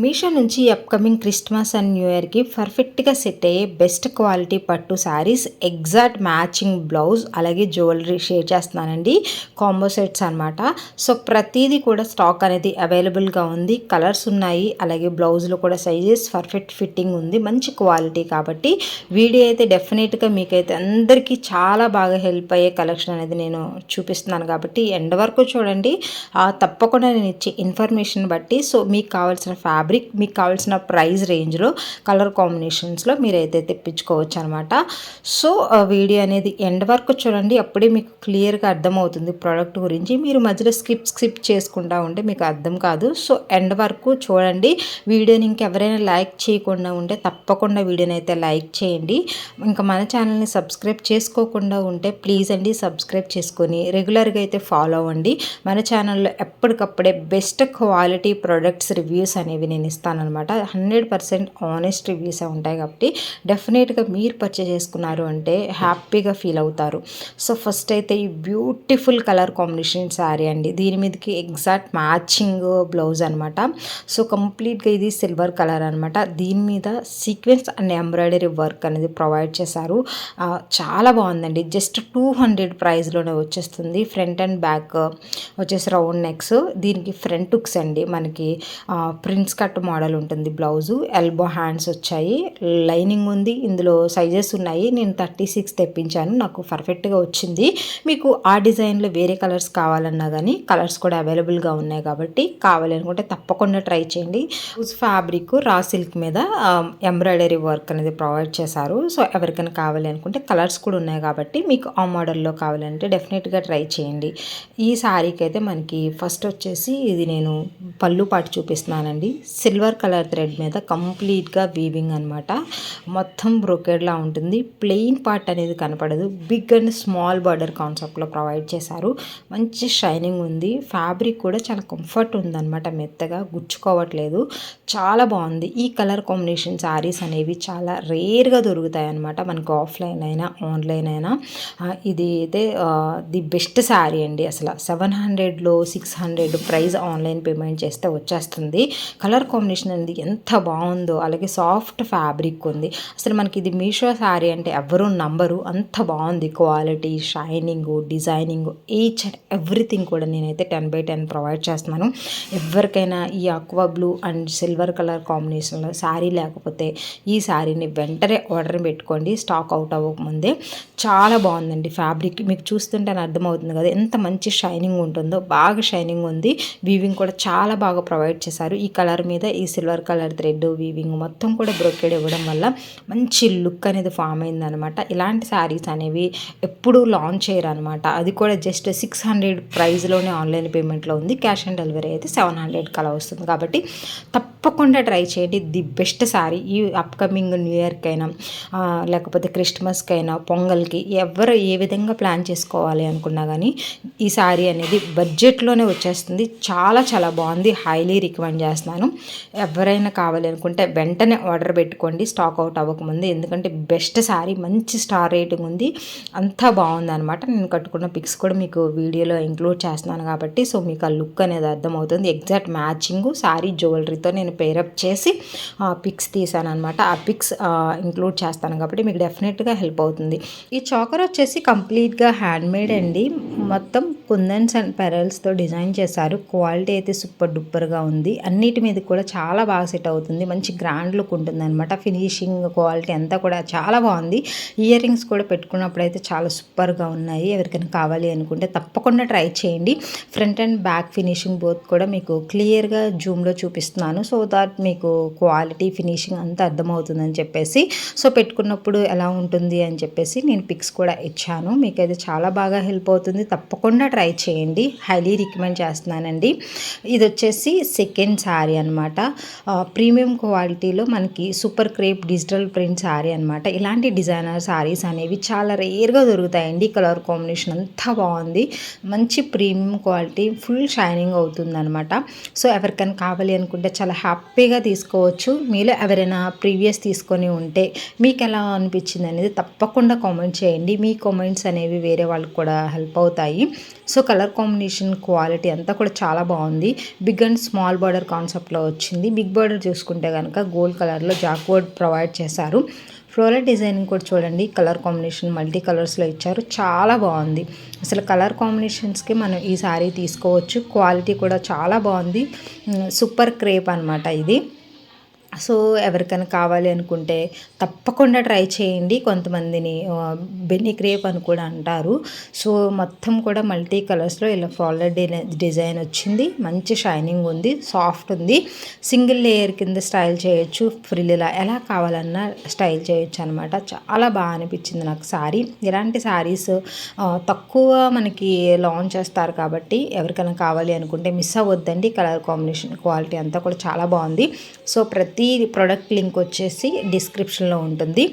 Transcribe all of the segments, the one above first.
మీషో నుంచి upcoming Christmas and new ఇయర్కి పర్ఫెక్ట్గా సెట్ అయ్యే బెస్ట్ క్వాలిటీ పట్టు శారీస్ ఎగ్జాక్ట్ మ్యాచింగ్ బ్లౌజ్ అలాగే జ్యువెలరీ షేర్ చేస్తున్నానండి. కాంబో సెట్స్ అనమాట. సో ప్రతిదీ కూడా స్టాక్ అనేది అవైలబుల్గా ఉంది. కలర్స్ ఉన్నాయి, అలాగే బ్లౌజ్లో కూడా సైజెస్ పర్ఫెక్ట్ ఫిట్టింగ్ ఉంది. మంచి క్వాలిటీ కాబట్టి వీడియో అయితే డెఫినెట్గా మీకైతే అందరికీ చాలా బాగా హెల్ప్ అయ్యే కలెక్షన్ అనేది నేను చూపిస్తున్నాను కాబట్టి ఎండ్ వరకు చూడండి. తప్పకుండా నేను ఇచ్చే ఇన్ఫర్మేషన్ బట్టి సో మీకు కావాల్సిన ఫ్యాబ్రిక్, మీకు కావాల్సిన ప్రైస్ రేంజ్లో, కలర్ కాంబినేషన్స్లో మీరైతే తెప్పించుకోవచ్చు అనమాట. సో వీడియో అనేది ఎండ్ వరకు చూడండి, అప్పుడే మీకు క్లియర్గా అర్థమవుతుంది ప్రోడక్ట్ గురించి. మీరు మధ్యలో స్కిప్ చేసుకుంటా ఉంటే మీకు అర్థం కాదు. సో ఎండ్ వరకు చూడండి. వీడియోని ఇంకెవరైనా లైక్ చేయకుండా ఉంటే తప్పకుండా వీడియోని అయితే లైక్ చేయండి. ఇంకా మన ఛానల్ని సబ్స్క్రైబ్ చేసుకోకుండా ఉంటే ప్లీజ్ అండి సబ్స్క్రైబ్ చేసుకొని రెగ్యులర్గా అయితే ఫాలో అవ్వండి. మన ఛానల్లో ఎప్పటికప్పుడే బెస్ట్ క్వాలిటీ ప్రొడక్ట్స్ రివ్యూస్ అనేవి నేను ఇస్తానన్నమాట. 100% ఆనెస్ట్ రివ్యూస్ ఉంటాయి కాబట్టి డెఫినెట్గా మీరు పర్చేస్ చేసుకున్నారు అంటే హ్యాపీగా ఫీల్ అవుతారు. సో ఫస్ట్ అయితే ఈ బ్యూటిఫుల్ కలర్ కాంబినేషన్ శారీ అండి. దీని మీదకి ఎగ్జాక్ట్ మ్యాచింగ్ బ్లౌజ్ అనమాట. సో కంప్లీట్గా ఇది సిల్వర్ కలర్ అనమాట. దీని మీద సీక్వెన్స్ అండ్ ఎంబ్రాయిడరీ వర్క్ అనేది ప్రొవైడ్ చేశారు. చాలా బాగుందండి. జస్ట్ 200 ప్రైస్లోనే వచ్చేస్తుంది. ఫ్రంట్ అండ్ బ్యాక్ వచ్చేసి రౌండ్ నెక్స్, దీనికి ఫ్రంట్ హుక్స్ అండి. మనకి ప్రిన్స్ కట్ మోడల్ ఉంటుంది బ్లౌజు. ఎల్బో హ్యాండ్స్ వచ్చాయి, లైనింగ్ ఉంది, ఇందులో సైజెస్ ఉన్నాయి. నేను 36 తెప్పించాను, నాకు పర్ఫెక్ట్గా వచ్చింది. మీకు ఆ డిజైన్లో వేరే కలర్స్ కావాలన్నా కానీ కలర్స్ కూడా అవైలబుల్గా ఉన్నాయి కాబట్టి కావాలి అనుకుంటే తప్పకుండా ట్రై చేయండి. ఫ్యాబ్రిక్ రా సిల్క్ మీద ఎంబ్రాయిడరీ వర్క్ అనేది ప్రొవైడ్ చేశారు. సో ఎవరికైనా కావాలి అనుకుంటే కలర్స్ కూడా ఉన్నాయి కాబట్టి మీకు ఆ మోడల్లో కావాలంటే డెఫినెట్గా ట్రై చేయండి. ఈ శారీకి అయితే మనకి ఫస్ట్ వచ్చేసి ఇది నేను పళ్ళు పాటు చూపిస్తున్నానండి. సిల్వర్ కలర్ థ్రెడ్ మీద కంప్లీట్గా వీవింగ్ అనమాట. మొత్తం బ్రోకెడ్లా ఉంటుంది. ప్లెయిన్ పార్ట్ అనేది కనపడదు. బిగ్ అండ్ స్మాల్ బార్డర్ కాన్సెప్ట్లో ప్రొవైడ్ చేశారు. మంచి షైనింగ్ ఉంది. ఫ్యాబ్రిక్ కూడా చాలా కంఫర్ట్ ఉందన్నమాట. మెత్తగా గుచ్చుకోవట్లేదు. చాలా బాగుంది. ఈ కలర్ కాంబినేషన్ శారీస్ అనేవి చాలా రేర్గా దొరుకుతాయి అన్నమాట. మనకు ఆఫ్లైన్ అయినా ఆన్లైన్ అయినా. ఇది అయితే ది బెస్ట్ శారీ అండి. అసలు 700లో 600 ప్రైస్ ఆన్లైన్ పేమెంట్ చేస్తే వచ్చేస్తుంది. కలర్ కాంబినేషన్ అనేది ఎంత బాగుందో, అలాగే సాఫ్ట్ ఫ్యాబ్రిక్ ఉంది. అసలు మనకి ఇది మీషో శారీ అంటే ఎవరూ నంబరు, అంత బాగుంది. Quality, shining, designing, each and everything కూడా నేనైతే 10/10 ప్రొవైడ్ చేస్తున్నాను. ఎవరికైనా ఈ aqua blue and silver colour కాంబినేషన్లో శారీ లేకపోతే ఈ శారీని వెంటనే ఆర్డర్ పెట్టుకోండి, స్టాక్ అవుట్ అవ్వకముందే. చాలా బాగుందండి ఫ్యాబ్రిక్. మీకు చూస్తుంటే అర్థమవుతుంది కదా ఎంత మంచి షైనింగ్ ఉంటుందో. బాగా షైనింగ్ ఉంది. వీవింగ్ కూడా చాలా బాగా ప్రొవైడ్ చేశారు. ఈ కలర్ మీద ఈ సిల్వర్ కలర్ థ్రెడ్ వీవింగ్ మొత్తం కూడా బ్రోకెడ్ ఇవ్వడం వల్ల మంచి లుక్ అనేది ఫామ్ అయిందనమాట. ఇలాంటి శారీస్ అనేవి ఎప్పుడూ లాంచ్ చేయరు అనమాట. అది కూడా జస్ట్ 600 ప్రైస్లోనే ఆన్లైన్ పేమెంట్లో ఉంది. క్యాష్ ఆన్ డెలివరీ అయితే 700 కలా వస్తుంది. కాబట్టి తప్పకుండా ట్రై చేయండి. ది బెస్ట్ శారీ ఈ అప్కమింగ్ న్యూ ఇయర్కైనా లేకపోతే క్రిస్మస్కైనా పొంగల్కి ఎవరు ఏ విధంగా ప్లాన్ చేసుకోవాలి అనుకున్నా కానీ ఈ శారీ అనేది బడ్జెట్లోనే వచ్చేస్తుంది. చాలా చాలా బాగుంది. హైలీ రికమెండ్ చేస్తున్నాను. ఎవరైనా కావాలి అనుకుంటే వెంటనే ఆర్డర్ పెట్టుకోండి, స్టాక్ అవుట్ అవ్వకముందు. ఎందుకంటే బెస్ట్ శారీ, మంచి స్టార్ రేటింగ్ ఉంది, అంతా బాగుంది అనమాట. నేను కట్టుకున్న పిక్స్ కూడా మీకు వీడియోలో ఇంక్లూడ్ చేస్తున్నాను కాబట్టి సో మీకు ఆ లుక్ అనేది అర్థమవుతుంది. ఎగ్జాక్ట్ మ్యాచింగ్ శారీ జ్యువెలరీతో నేను పేరప్ చేసి పిక్స్ తీసాను అనమాట. ఆ పిక్స్ ఇంక్లూడ్ చేస్తాను కాబట్టి మీకు డెఫినెట్గా హెల్ప్ అవుతుంది. ఈ చాకర్ వచ్చేసి కంప్లీట్గా హ్యాండ్మేడ్ అండి. మొత్తం కుందన్స్ అండ్ పెరల్స్తో డిజైన్ చేశారు. క్వాలిటీ అయితే సూపర్ డూపర్గా ఉంది. అన్నిటి మీద కూడా చాలా బాగా సెట్ అవుతుంది. మంచి గ్రాండ్ లుక్ ఉంటుంది అనమాట. ఫినిషింగ్ క్వాలిటీ అంతా కూడా చాలా బాగుంది. ఇయర్ రింగ్స్ కూడా పెట్టుకున్నప్పుడు అయితే చాలా సూపర్గా ఉన్నాయి. ఎవరికైనా కావాలి అనుకుంటే తప్పకుండా ట్రై చేయండి. Front and back finishing both కూడా మీకు క్లియర్గా జూమ్లో చూపిస్తున్నాను. సో దట్ మీకు క్వాలిటీ ఫినిషింగ్ అంతా అర్థమవుతుందని చెప్పేసి సో పెట్టుకున్నప్పుడు ఎలా ఉంటుంది అని చెప్పేసి నేను పిక్స్ కూడా ఇచ్చాను. మీకైతే చాలా బాగా హెల్ప్ అవుతుంది. తప్పకుండా ట్రై చేయండి. హైలీ రికమెండ్ చేస్తున్నానండి. ఇది వచ్చేసి సెకండ్ శారీ అనమాట. ప్రీమియం క్వాలిటీలో మనకి super crepe digital print sari అనమాట. ఇలాంటి డిజైనర్ శారీస్ అనేవి చాలా రేర్గా దొరుకుతాయండి. కలర్ కాంబినేషన్ అంతా బాగుంది. మంచి ప్రీమియం క్వాలిటీ, ఫుల్ షైనింగ్ అవుతుంది అనమాట. సో ఎవరికైనా కావాలి అనుకుంటే చాలా హ్యాపీగా తీసుకోవచ్చు. మీలో ఎవరైనా ప్రీవియస్ తీసుకొని ఉంటే మీకు ఎలా అనిపించింది అనేది తప్పకుండా కామెంట్ చేయండి. మీ కామెంట్స్ అనేవి వేరే వాళ్ళకి కూడా హెల్ప్ అవుతాయి. సో కలర్ కాంబినేషన్ క్వాలిటీ అంతా కూడా చాలా బాగుంది. బిగ్ అండ్ స్మాల్ బార్డర్ కాన్సెప్ట్లో వచ్చింది. బిగ్ బార్డర్ చూసుకుంటే కనుక గోల్డ్ కలర్లో జాక్వర్డ్ ప్రొవైడ్ చేశారు. ఫ్లోరల్ డిజైనింగ్ కూడా చూడండి, కలర్ కాంబినేషన్ మల్టీ కలర్స్లో ఇచ్చారు, చాలా బాగుంది. అసలు కలర్ కాంబినేషన్స్కి మనం ఈ శారీ తీసుకోవచ్చు. క్వాలిటీ కూడా చాలా బాగుంది. సూపర్ క్రేప్ అనమాట ఇది. సో ఎవరికైనా కావాలి అనుకుంటే తప్పకుండా ట్రై చేయండి. కొంతమందిని బెన్నీ క్రేప్ అని కూడా అంటారు. సో మొత్తం కూడా మల్టీ కలర్స్లో ఇలా ఫ్లోరల్ డిజైన్ వచ్చింది. మంచి షైనింగ్ ఉంది, సాఫ్ట్ ఉంది. సింగిల్ లేయర్ కింద స్టైల్ చేయొచ్చు, ఫ్రిల్లా ఎలా కావాలన్నా స్టైల్ చేయొచ్చు అనమాట. చాలా బాగా అనిపించింది నాకు శారీ. ఇలాంటి శారీస్ తక్కువ మనకి లాంచ్ చేస్తారు కాబట్టి ఎవరికైనా కావాలి అనుకుంటే మిస్ అవ్వద్దండి. కలర్ కాంబినేషన్ క్వాలిటీ అంతా కూడా చాలా బాగుంది. సో ప్రతి ప్రోడక్ట్ లింక్ వచ్చేసి డిస్క్రిప్షన్లో ఉంటుంది.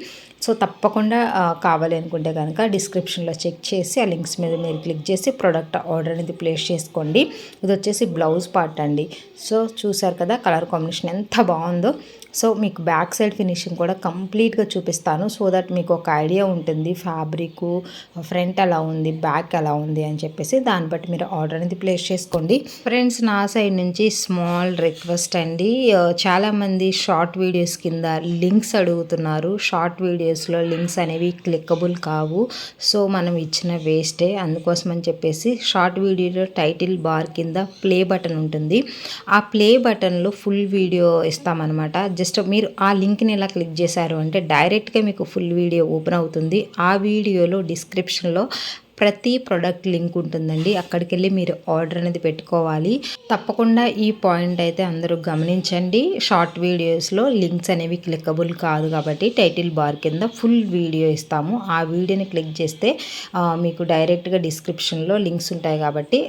సో తప్పకుండా కావాలి అనుకుంటే కనుక డిస్క్రిప్షన్లో చెక్ చేసి ఆ లింక్స్ మీద మీరు క్లిక్ చేసి ప్రోడక్ట్ ఆర్డర్ అనేది ప్లేస్ చేసుకోండి. ఇది వచ్చేసి బ్లౌజ్ పార్ట్ అండి. సో చూసారు కదా కలర్ కాంబినేషన్ ఎంత బాగుందో. సో మీకు బ్యాక్ సైడ్ ఫినిషింగ్ కూడా కంప్లీట్గా చూపిస్తాను, సో దట్ మీకు ఒక ఐడియా ఉంటుంది ఫ్యాబ్రిక్ ఫ్రంట్ ఎలా ఉంది, బ్యాక్ ఎలా ఉంది అని చెప్పేసి. దాన్ని బట్టి మీరు ఆర్డర్ అనేది ప్లేస్ చేసుకోండి. ఫ్రెండ్స్, నా సైడ్ నుంచి స్మాల్ రిక్వెస్ట్ అండి. చాలామంది షార్ట్ వీడియోస్ కింద లింక్స్ అడుగుతున్నారు. షార్ట్ వీడియోస్లో లింక్స్ అనేవి క్లిక్కబుల్ కావు. సో మనం ఇచ్చిన వేస్టే. అందుకోసం అని చెప్పేసి షార్ట్ వీడియోలో టైటిల్ బార్ కింద ప్లే బటన్ ఉంటుంది. ఆ ప్లే బటన్లో ఫుల్ వీడియో ఇస్తామన్నమాట. జస్ట్ మీరు ఆ లింక్ని ఎలా క్లిక్ చేశారు అంటే డైరెక్ట్గా మీకు ఫుల్ వీడియో ఓపెన్ అవుతుంది. ఆ వీడియోలో డిస్క్రిప్షన్లో ప్రతి ప్రోడక్ట్ లింక్ ఉంటుందండి. అక్కడికి వెళ్ళి మీరు ఆర్డర్ అనేది పెట్టుకోవాలి. తప్పకుండా ఈ పాయింట్ అయితే అందరూ గమనించండి. షార్ట్ వీడియోస్లో లింక్స్ అనేవి క్లిక్కబుల్ కాదు కాబట్టి టైటిల్ బార్ కింద ఫుల్ వీడియో ఇస్తాము. ఆ వీడియోని క్లిక్ చేస్తే మీకు డైరెక్ట్గా డిస్క్రిప్షన్లో లింక్స్ ఉంటాయి కాబట్టి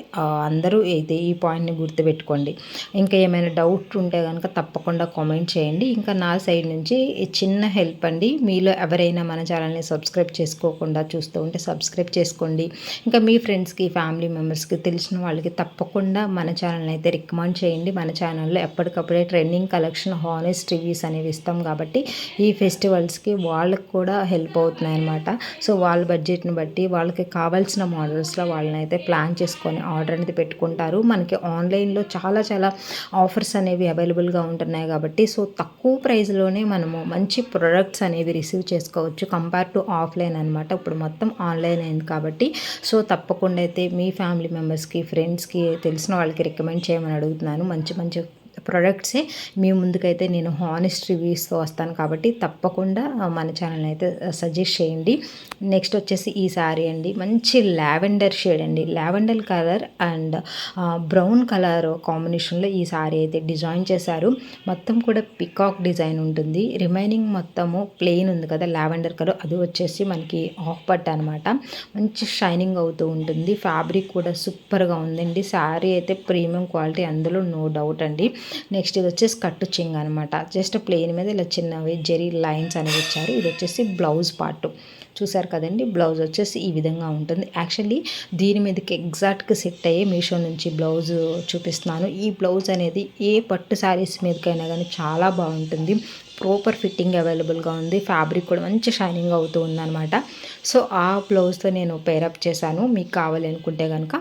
అందరూ అయితే ఈ పాయింట్ని గుర్తుపెట్టుకోండి. ఇంకా ఏమైనా డౌట్ ఉంటే కనుక తప్పకుండా కామెంట్ చేయండి. ఇంకా నా సైడ్ నుంచి చిన్న హెల్ప్ అండి. మీలో ఎవరైనా మన ఛానల్ని సబ్స్క్రైబ్ చేసుకోకుండా చూస్తూ ఉంటే సబ్స్క్రైబ్ చేసుకోండి. ఇంకా మీ ఫ్రెండ్స్కి, ఫ్యామిలీ మెంబర్స్కి, తెలిసిన వాళ్ళకి తప్పకుండా మన ఛానల్ని అయితే రికమెండ్ చేయండి. మన ఛానల్లో ఎప్పటికప్పుడే ట్రెండింగ్ కలెక్షన్, హానెస్ట్ రివ్యూస్ అనేవి ఇస్తాం కాబట్టి ఈ ఫెస్టివల్స్కి వాళ్ళకి కూడా హెల్ప్ అవుతున్నాయి అన్నమాట. సో వాళ్ళ బడ్జెట్ని బట్టి వాళ్ళకి కావాల్సిన మోడల్స్లో వాళ్ళని అయితే ప్లాన్ చేసుకొని ఆర్డర్ అనేది పెట్టుకుంటారు. మనకి ఆన్లైన్లో చాలా ఆఫర్స్ అనేవి అవైలబుల్గా ఉంటున్నాయి కాబట్టి సో తక్కువ ప్రైస్లోనే మనము మంచి ప్రొడక్ట్స్ అనేవి రిసీవ్ చేసుకోవచ్చు కంపేర్ టు ఆఫ్లైన్ అనమాట. ఇప్పుడు మొత్తం ఆన్లైన్ అయింది కాబట్టి సో తప్పకుండా అయితే మీ ఫ్యామిలీ మెంబర్స్కి, ఫ్రెండ్స్కి, తెలిసిన వాళ్ళకి రికమెండ్ చేయమని అడుగుతున్నాను. మంచి ప్రొడక్ట్సే మీ ముందుకైతే నేను హానెస్ట్ రివ్యూస్తో వస్తాను కాబట్టి తప్పకుండా మన ఛానల్ని అయితే సజెస్ట్ చేయండి. నెక్స్ట్ వచ్చేసి ఈ శారీ అండి. మంచి లావెండర్ షేడ్ అండి. Lavender colour and brown colour కాంబినేషన్లో ఈ శారీ అయితే డిజైన్ చేశారు. మొత్తం కూడా పికాక్ డిజైన్ ఉంటుంది. రిమైనింగ్ మొత్తము ప్లెయిన్ ఉంది కదా లావెండర్ కలర్, అది వచ్చేసి మనకి ఆఫ్ పట్టు అనమాట. మంచి షైనింగ్ అవుతూ ఉంటుంది. ఫ్యాబ్రిక్ కూడా సూపర్గా ఉందండి. శారీ అయితే ప్రీమియం క్వాలిటీ, అందులో నో డౌట్ అండి. నెక్స్ట్ ఇది వచ్చేసి కట్టు చెంగు అనమాట. జస్ట్ ప్లెయిన్ మీద ఇలా చిన్నవి జెరీ లైన్స్ అనేవి ఇచ్చారు. ఇది వచ్చేసి బ్లౌజ్ పార్ట్. చూసారు కదండి, బ్లౌజ్ వచ్చేసి ఈ విధంగా ఉంటుంది. యాక్చువల్లీ దీని మీదకి ఎగ్జాక్ట్గా సెట్ అయ్యే మీషో నుంచి బ్లౌజ్ చూపిస్తున్నాను. ఈ బ్లౌజ్ అనేది ఏ పట్టు శారీస్ మీదకైనా కానీ చాలా బాగుంటుంది. ప్రాపర్ ఫిట్టింగ్ అవైలబుల్గా ఉంది. ఫ్యాబ్రిక్ కూడా మంచి షైనింగ్ అవుతూ ఉందన్నమాట. సో ఆ బ్లౌజ్తో నేను పేరప్ చేశాను. మీకు కావాలి అనుకుంటే కనుక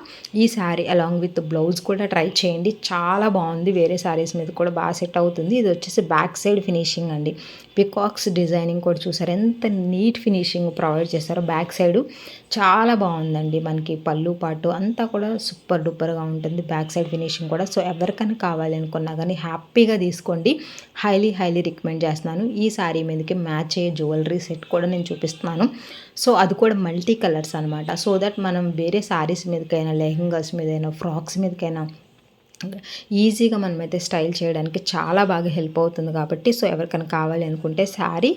ఈ శారీ అలాంగ్ విత్ బ్లౌజ్ కూడా ట్రై చేయండి. చాలా బాగుంది. వేరే శారీస్ మీద కూడా బాగా సెట్ అవుతుంది. ఇది వచ్చేసి బ్యాక్ సైడ్ ఫినిషింగ్ అండి. పికాక్స్ డిజైనింగ్ కూడా చూసారు ఎంత నీట్ ఫినిషింగ్ ప్రొవైడ్ చేశారో. బ్యాక్ సైడ్ చాలా బాగుందండి. మనకి పళ్ళు పాటు అంతా కూడా సూపర్ డూపర్గా ఉంటుంది. బ్యాక్ సైడ్ ఫినిషింగ్ కూడా. సో ఎవరికైనా కావాలి అనుకున్నా కానీ హ్యాపీగా తీసుకోండి. హైలీ రికమెండ్ చేస్తున్నాను. ఈ శారీ మీదకి మ్యాచ్ అయ్యే జ్యువెలరీ సెట్ కూడా నేను చూపిస్తున్నాను. సో అది కూడా మల్టీ కలర్స్ అనమాట. సో దట్ మనం వేరే శారీస్ మీదకైనా, లెహంగాస్ మీదైనా, ఫ్రాక్స్ మీదకైనా ఈజీగా మనమైతే స్టైల్ చేయడానికి చాలా బాగా హెల్ప్ అవుతుంది కాబట్టి సో ఎవరికైనా కావాలి అనుకుంటే శారీ,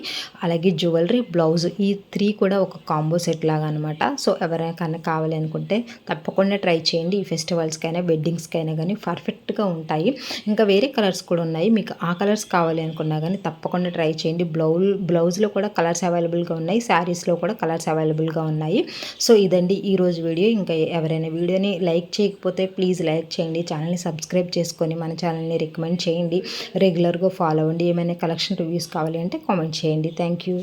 అలాగే జ్యువెలరీ, బ్లౌజ్ ఈ 3 కూడా ఒక కాంబో సెట్ లాగా అనమాట. సో ఎవరికైనా కావాలి అనుకుంటే తప్పకుండా ట్రై చేయండి. ఈ ఫెస్టివల్స్కైనా, వెడ్డింగ్స్కైనా కానీ పర్ఫెక్ట్గా ఉంటాయి. ఇంకా వేరే కలర్స్ కూడా ఉన్నాయి. మీకు ఆ కలర్స్ కావాలి అనుకున్నా కానీ తప్పకుండా ట్రై చేయండి. బ్లౌజ్లో కూడా కలర్స్ అవైలబుల్గా ఉన్నాయి. శారీస్లో కూడా కలర్స్ అవైలబుల్గా ఉన్నాయి. సో ఇదండి ఈరోజు వీడియో. ఇంకా ఎవరైనా వీడియోని లైక్ చేయకపోతే ప్లీజ్ లైక్ చేయండి. ఛానల్ని సబ్స్క్రైబ్ చేసుకొని మన ఛానల్ని రికమెండ్ చేయండి. రెగ్యులర్గా ఫాలో అవ్వండి. ఏమైనా కలెక్షన్ రివ్యూస్ కావాలి అంటే కామెంట్ చేయండి. Thank you.